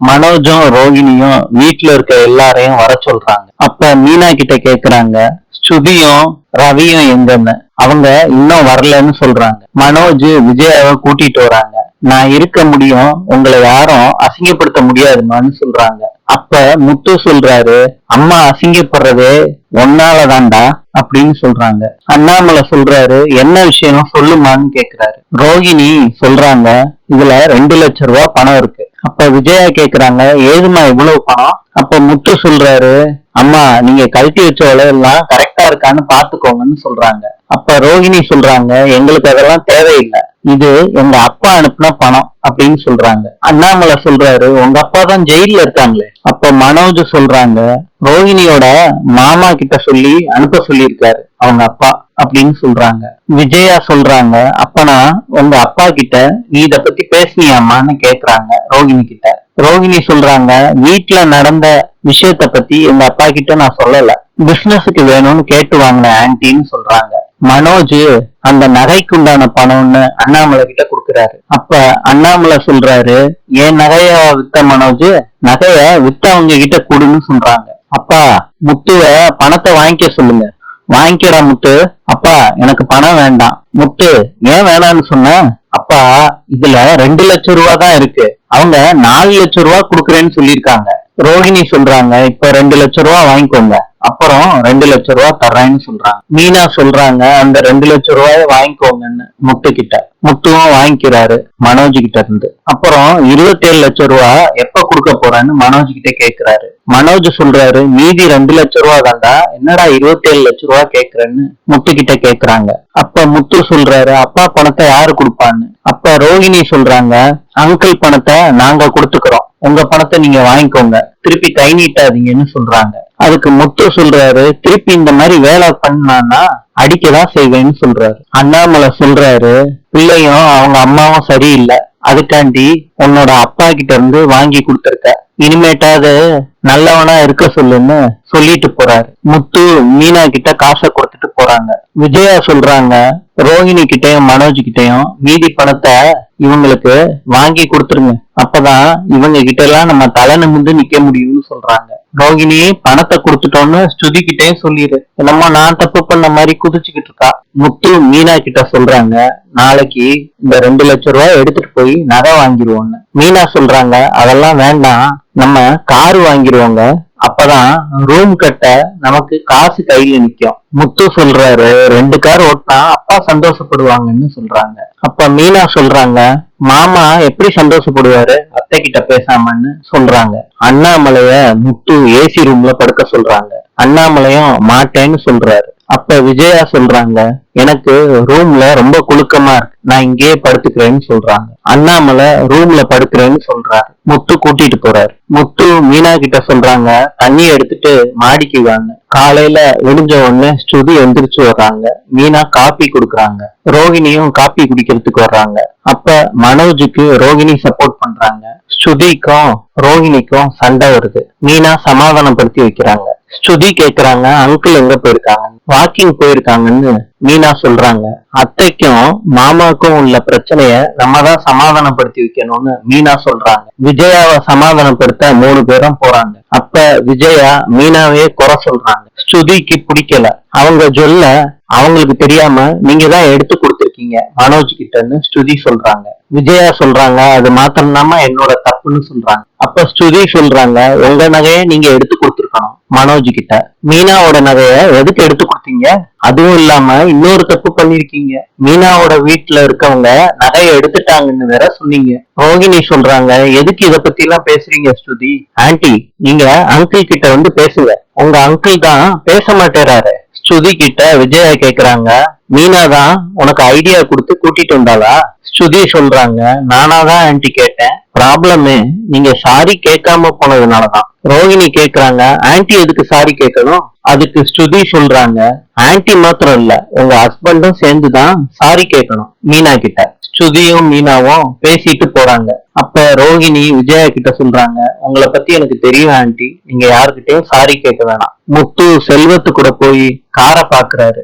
மனோஜும் ரோகிணியும் வீட்டுல இருக்க எல்லாரையும் வர சொல்றாங்க. அப்ப மீனா கிட்ட கேக்குறாங்க, ஸ்ருதியும் ரவியும் எங்கன்னு. அவங்க இன்னும் வரலன்னு சொல்றாங்க. மனோஜ் விஜயாவை கூட்டிட்டு வராங்க. நான் இருக்க முடியும், உங்களை யாரும் அசிங்கப்படுத்த முடியாதுமான்னு சொல்றாங்க. அப்ப முத்து சொல்றாரு, அம்மா அசிங்கப்படுறதே ஒன்னாலதான்டா அப்படின்னு சொல்றாங்க. அண்ணாமலை சொல்றாரு, என்ன விஷயம் சொல்லுமான்னு கேக்குறாரு. ரோகிணி சொல்றாங்க, இதுல 2 லட்சம் ரூபாய் பணம் இருக்கு. அப்ப விஜயா கேக்குறாங்க, ஏதுமா இவ்வளவு பணம்? அப்ப முத்து சொல்றாரு, அம்மா நீங்க கழட்டி வச்ச விலையெல்லாம் கரெக்டா இருக்கான்னு பாத்துக்கோங்கன்னு சொல்றாங்க. அப்ப ரோகிணி சொல்றாங்க, எங்களுக்கு அதெல்லாம் தேவையில்லை, இது எங்க அப்பா அனுப்புன பணம் அப்படின்னு சொல்றாங்க. அண்ணாமலை சொல்றாரு, உங்க அப்பா தான் ஜெயில இருக்காங்களே. அப்ப மனோஜ் சொல்றாங்க, ரோகிணியோட மாமா கிட்ட சொல்லி அனுப்ப சொல்லியிருக்காரு அவங்க அப்பா அப்படின்னு சொல்றாங்க. விஜயா சொல்றாங்க, அப்பனா உங்க அப்பா கிட்ட நீ இத பத்தி பேசுனியாமான்னு கேக்குறாங்க ரோகிணி கிட்ட. ரோகிணி சொல்றாங்க, வீட்டுல நடந்த விஷயத்த பத்தி எங்க அப்பா கிட்ட நான் சொல்லல, பிசினஸுக்கு வேணும்னு கேட்டு வாங்கின ஆன்டின்னு சொல்றாங்க. மனோஜ் அந்த நகைக்கு உண்டான பணம்னு அண்ணாமலை கிட்ட குடுக்குறாரு. அப்ப அண்ணாமலை சொல்றாரு, ஏன் நகைய வித்த மனோஜ், நகைய வித்தவங்க கிட்ட கொடுன்னு சொல்றாங்க. அப்பா முத்துவ பணத்தை வாங்கிக்க சொல்லுங்க. வாங்கிக்கடா முத்து. அப்பா எனக்கு பணம் வேண்டாம். முத்து ஏன் வேணான்னு சொன்ன? அப்பா இதுல 2 லட்சம் ரூபா தான் இருக்கு, அவங்க 4 லட்சம் ரூபா குடுக்கறேன்னு சொல்லியிருக்காங்க. ரோகிணி சொல்றாங்க, இப்ப 2 லட்சம் ரூபா வாங்கிக்கோங்க, அப்புறம் 2 லட்சம் ரூபா தர்றேன்னு சொல்றாங்க. மீனா சொல்றாங்க, அந்த 2 லட்சம் ரூபாய வாங்கிக்கோங்கன்னு முத்து கிட்ட. முத்துவும் வாங்கிக்கிறாரு மனோஜ் கிட்ட இருந்து. அப்புறம் 27 லட்சம் ரூபா எப்ப கொடுக்க போறேன்னு மனோஜ் கிட்ட கேக்குறாரு. மனோஜ் சொல்றாரு, மீதி 2 லட்சம் ரூபா தாண்டா, என்னடா 27 லட்சம் ரூபா கேக்குறேன்னு முத்து கிட்ட கேக்குறாங்க. அப்ப முத்து சொல்றாரு, அப்பா பணத்தை யாரு கொடுப்பான்னு. அப்ப ரோகிணி சொல்றாங்க, அங்கிள் பணத்தை நாங்க கொடுத்துக்கிறோம், உங்க பணத்தை நீங்க வாங்கிக்கோங்க, திருப்பி கை நீட்டாதீங்கன்னு சொல்றாங்க. அதுக்கு முத்து சொல்றாரு, திருப்பி இந்த மாதிரி வேலை பண்ணான்னா அடிக்கதான் செய்வேன்னு சொல்றாரு. அண்ணாமலை சொல்றாரு, பிள்ளையும் அவங்க அம்மாவும் சரியில்லை, அதுக்காண்டி உன்னோட அப்பா கிட்ட இருந்து வாங்கி கொடுத்துருக்க, இனிமேட்டாவது நல்லவனா இருக்க சொல்லுன்னு சொல்லிட்டு போறாரு. முத்து மீனா கிட்ட காசை கொடுத்துட்டு போறாங்க. விஜயா சொல்றாங்க, ரோஹிணி கிட்டையும் மனோஜ் கிட்டையும் மீதி பணத்தை இவங்களுக்கு வாங்கி கொடுத்துருங்க, அப்பதான் இவங்க கிட்ட எல்லாம் நம்ம தலை நிமிர்ந்து நிக்க முடியும்னு சொல்றாங்க. ரோகிணி பணத்தை கொடுத்துட்டோன்னு ஸ்ருதி கிட்டையும் சொல்லிடு, என்னமோ நான் தப்பு பண்ண மாதிரி குதிச்சுக்கிட்டு இருக்கா. முத்து மீனா கிட்ட சொல்றாங்க, நாளைக்கு இந்த 2 லட்சம் ரூபாய் எடுத்துட்டு போய் நகை வாங்கிடுவோம்னு. மீனா சொல்றாங்க, அதெல்லாம் வேண்டாம், நம்ம காரு வாங்கிடுவோங்க, அப்பதான் ரூம் கட்ட நமக்கு காசு கையில நிக்கும். முத்து சொல்றாரு, 2 கார் ஓட்டினா அப்பா சந்தோஷப்படுவாங்கன்னு சொல்றாங்க. அப்ப மீனா சொல்றாங்க, மாமா எப்படி சந்தோஷப்படுவாரு அத்தை கிட்ட பேசாமன்னு சொல்றாங்க. அண்ணாமலைய முத்து ஏசி ரூம்ல படுக்க சொல்றாங்க. அண்ணாமலையும் மாட்டேன்னு சொல்றாரு. அப்ப விஜயா சொல்றாங்க, எனக்கு ரூம்ல ரொம்ப குலுக்கமா இருக்கு, நான் இங்கேயே படுத்துக்கிறேன்னு சொல்றாங்க. அண்ணாமலை ரூம்ல படுக்கிறேன்னு சொல்றாரு. முத்து கூட்டிட்டு போறாரு. முத்து மீனா கிட்ட சொல்றாங்க, தண்ணி எடுத்துட்டு மாடிக்கு வாங்க. காலையில விடிஞ்ச உடனே ஸ்ருதி எந்திரிச்சு வர்றாங்க. மீனா காப்பி குடுக்கறாங்க. ரோகிணியும் காப்பி குடிக்கிறதுக்கு வர்றாங்க. அப்ப மனோஜுக்கு ரோகிணி சப்போர்ட் பண்றாங்க. ஸ்ருதிக்கும் ரோகிணிக்கும் சண்டை வருது. மீனா சமாதானப்படுத்தி வைக்கிறாங்க. ஸ்ருதி கேக்குறாங்க, அங்கிள் எங்க போயிருக்காங்க? வாக்கிங் போயிருக்காங்கன்னு மீனா சொல்றாங்க. அத்தைக்கும் மாமாக்கும் உள்ள பிரச்சனைய நம்ம தான் சமாதானப்படுத்தி வைக்கணும்னு மீனா சொல்றாங்க. விஜயாவை சமாதானப்படுத்த 3 பேரும் போறாங்க. அப்ப விஜயா மீனாவே குறை சொல்றாங்க. ஸ்ருதிக்கு பிடிக்கல, அவங்க சொல்ல அவங்களுக்கு தெரியாம நீங்க தான் எடுத்து கொடுத்திருக்கீங்க மனோஜ் கிட்டன்னு ஸ்ருதி சொல்றாங்க. விஜயா சொல்றாங்க, அது மாத்திரம்தாமா என்னோட தப்புன்னு சொல்றாங்க. அப்ப ஸ்ருதி சொல்றாங்க, உங்க நகைய நீங்க எடுத்து கொடுத்துருக்கணும் மனோஜ் கிட்ட, மீனாவோட நகைய எதுக்கு எடுத்து கொடுத்தீங்க? அதுவும் இல்லாம இன்னொரு தப்பு பண்ணிருக்கீங்க, மீனாவோட வீட்டுல இருக்கவங்க நகைய எடுத்துட்டாங்கன்னு வேற சொன்னீங்க. ரோகிணி சொல்றாங்க, எதுக்கு இத பத்தி எல்லாம் பேசுறீங்க ஸ்ருதி? ஆன்டி நீங்க அங்கிள் கிட்ட வந்து பேசுங்க, உங்க அங்கிள் தான் பேச மாட்டேறாரு. ஸ்ருதி கிட்ட விஜயா கேக்குறாங்க, மீனா தான் உனக்கு ஐடியா கொடுத்து கூட்டிட்டு வந்தாளா? ஸ்ருதி சொல்றாங்க, நானாதான் ஆன்டி கேட்டேன், ப்ராப்ளமே நீங்க சாரி கேட்காம போனதுனாலதான். ரோகிணி கேக்குறாங்க, ஆன்டி எதுக்கு சாரி கேட்கணும்? அதுக்கு ஸ்ருதி சொல்றாங்க, ஆன்டி மாத்திரம் இல்ல, உங்க ஹஸ்பண்டும் சேர்ந்துதான் சாரி கேட்கணும் மீனா கிட்ட. ஸ்ருதியும் மீனாவும் பேசிட்டு போறாங்க. அப்ப ரோகிணி விஜயா கிட்ட சொல்றாங்க, உங்களை பத்தி எனக்கு தெரியும் ஆன்டி, நீங்க யாருக்கிட்டையும் சாரி கேட்க வேணாம். முத்து செல்வத்து கூட போய் காரை பாக்குறாரு.